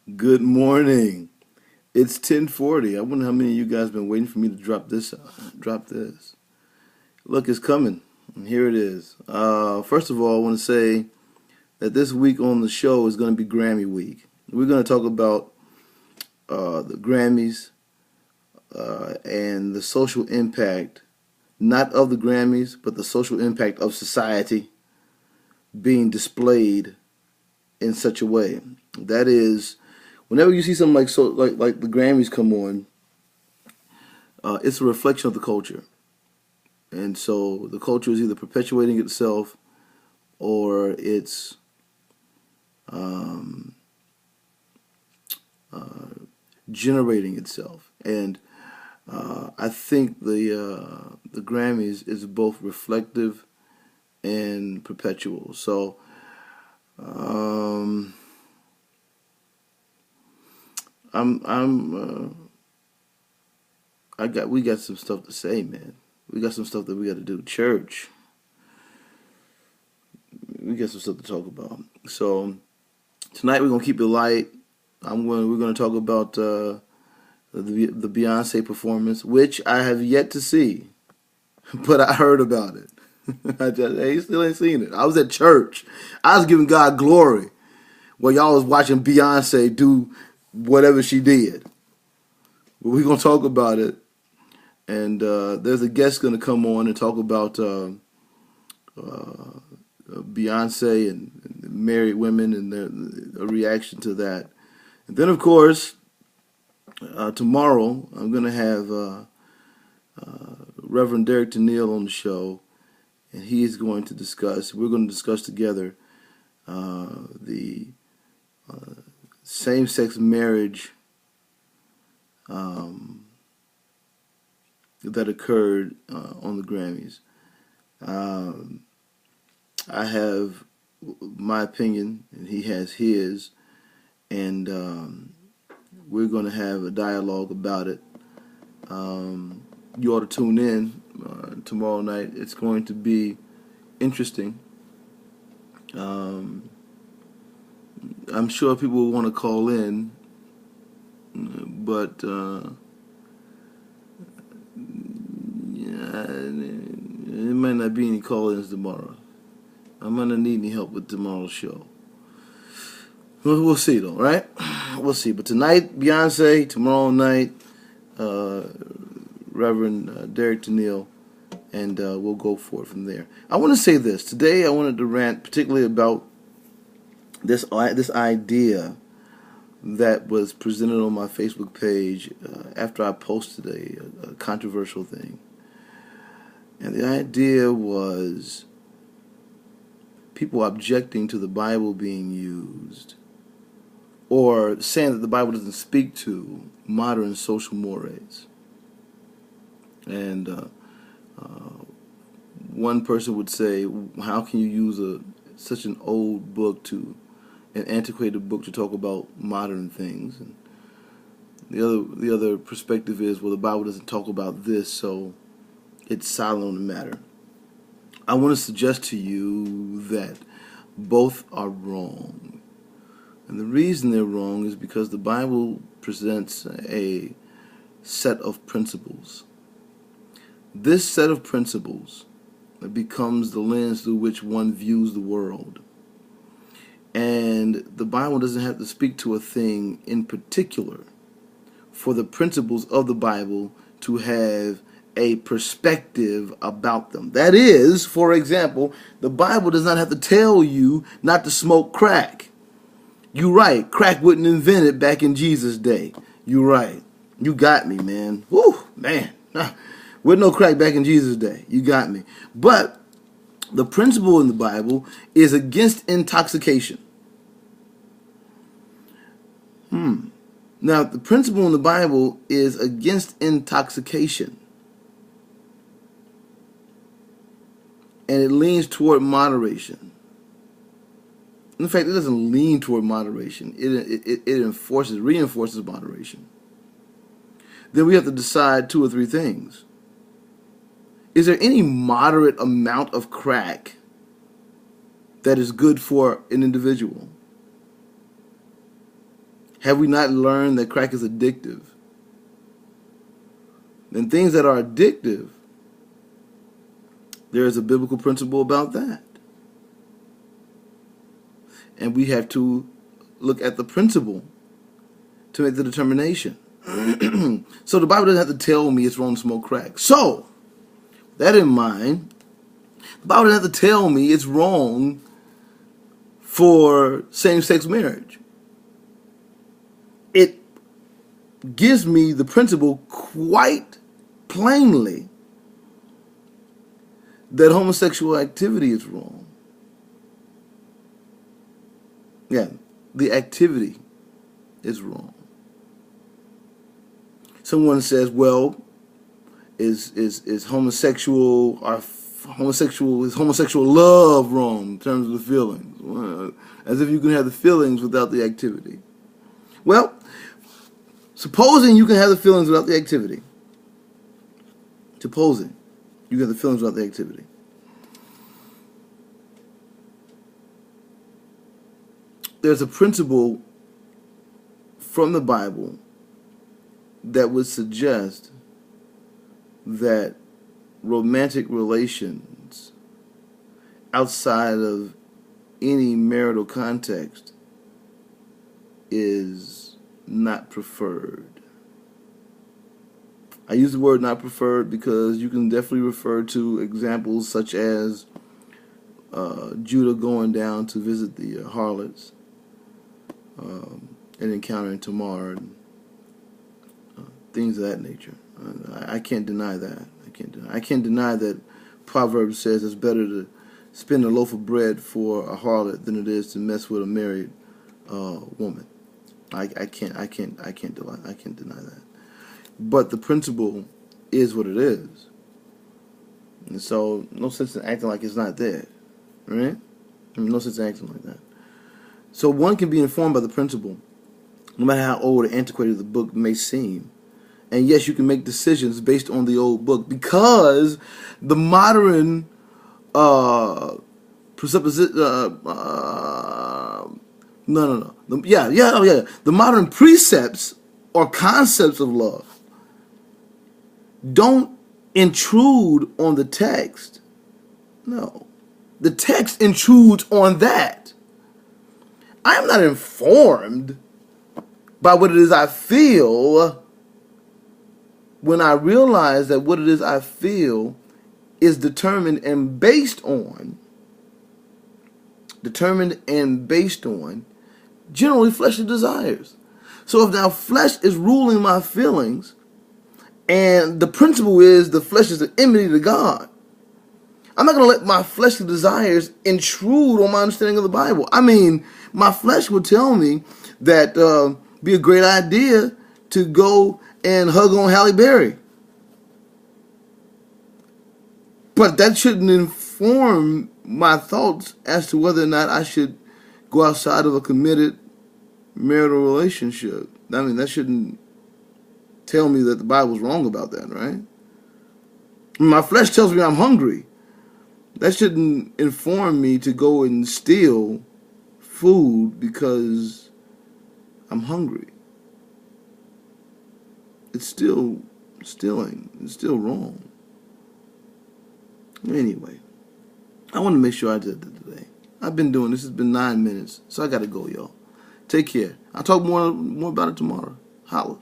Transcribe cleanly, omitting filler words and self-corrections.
Good morning. It's 10:40. I wonder how many of you guys been waiting for me to drop this. Look, it's coming. And here it is. First of all, I want to say that this week on the show is going to be Grammy week. We're going to talk about the Grammys and the social impact, not of the Grammys, but the social impact of society being displayed in such a way. That is, whenever you see something like the Grammys come on, it's a reflection of the culture, and so the culture is either perpetuating itself or it's um, generating itself. And I think the Grammys is both reflective and perpetual. So. Um, we got some stuff to say, man. We got some stuff that we got to do. Church. We got some stuff to talk about. So tonight we're gonna keep it light. We're gonna talk about the Beyonce performance, which I have yet to see, but I heard about it. I still ain't seen it. I was at church. I was giving God glory while y'all was watching Beyonce do whatever she did. But we're going to talk about it. And there's a guest going to come on and talk about Beyonce and married women and their reaction to that. And then, of course, tomorrow I'm going to have Reverend Derek Tennille on the show. And we're going to discuss together the same-sex marriage that occurred on the Grammys. I have my opinion, and he has his, and we're going to have a dialogue about it. You ought to tune in tomorrow night. It's going to be interesting. I'm sure people will want to call in, but yeah, it might not be any call-ins tomorrow. I might not need any help with tomorrow's show. We'll see, though, right? We'll see. But tonight, Beyonce. Tomorrow night, Reverend Derek Tennille, and we'll go for it from there. I want to say this. Today I wanted to rant particularly about this idea that was presented on my Facebook page after I posted a controversial thing. And the idea was people objecting to the Bible being used or saying that the Bible doesn't speak to modern social mores. And one person would say, how can you use such an old book, an antiquated book, to talk about modern things? And the other perspective is, well, the Bible doesn't talk about this, so it's silent on the matter. I want to suggest to you that both are wrong. And the reason they're wrong is because the Bible presents a set of principles. This set of principles becomes the lens through which one views the world. And the Bible doesn't have to speak to a thing in particular for the principles of the Bible to have a perspective about them. That is, for example, the Bible does not have to tell you not to smoke crack. You're right. Crack wasn't invented back in Jesus' day. You're right. You got me, man. Woo, man. With no crack back in Jesus' day. You got me. But the principle in the Bible is against intoxication. Now, the principle in the Bible is against intoxication. And it leans toward moderation. In fact, it doesn't lean toward moderation. It reinforces moderation. Then we have to decide two or three things. Is there any moderate amount of crack that is good for an individual? Have we not learned that crack is addictive? And things that are addictive, there is a biblical principle about that. And we have to look at the principle to make the determination. So the Bible doesn't have to tell me it's wrong to smoke crack. So, that in mind, the Bible doesn't have to tell me it's wrong for same-sex marriage. It gives me the principle quite plainly that homosexual activity is wrong. Yeah, the activity is wrong. Someone says, "Well, is homosexual love wrong in terms of the feelings?" Well, as if you can have the feelings without the activity. Well, supposing you can have the feelings without the activity. Supposing you can have the feelings without the activity. There's a principle from the Bible that would suggest that romantic relations outside of any marital context is not preferred. I use the word not preferred because you can definitely refer to examples such as Judah going down to visit the harlots and encountering Tamar and things of that nature. I can't deny that. I can't deny that Proverbs says it's better to spend a loaf of bread for a harlot than it is to mess with a married woman. I can't deny that. But the principle is what it is, and so no sense in acting like it's not there, right? No sense in acting like that. So one can be informed by the principle, no matter how old or antiquated the book may seem. And yes, you can make decisions based on the old book because the modern the modern precepts or concepts of love don't intrude on the text. No. The text intrudes on that. I am not informed by what it is I feel when I realize that what it is I feel is determined and based on generally fleshly desires. So if now flesh is ruling my feelings, and the principle is the flesh is an enmity to God, I'm not going to let my fleshly desires intrude on my understanding of the Bible. I mean, my flesh would tell me that be a great idea to go and hug on Halle Berry. But that shouldn't inform my thoughts as to whether or not I should go outside of a committed marital relationship. I mean, that shouldn't tell me that the Bible's wrong about that, right? My flesh tells me I'm hungry. That shouldn't inform me to go and steal food because I'm hungry. It's still stealing. It's still wrong. Anyway, I want to make sure I did that today. I've been doing this. It's been 9 minutes, so I got to go, y'all. Take care. I'll talk more about it tomorrow. Holla.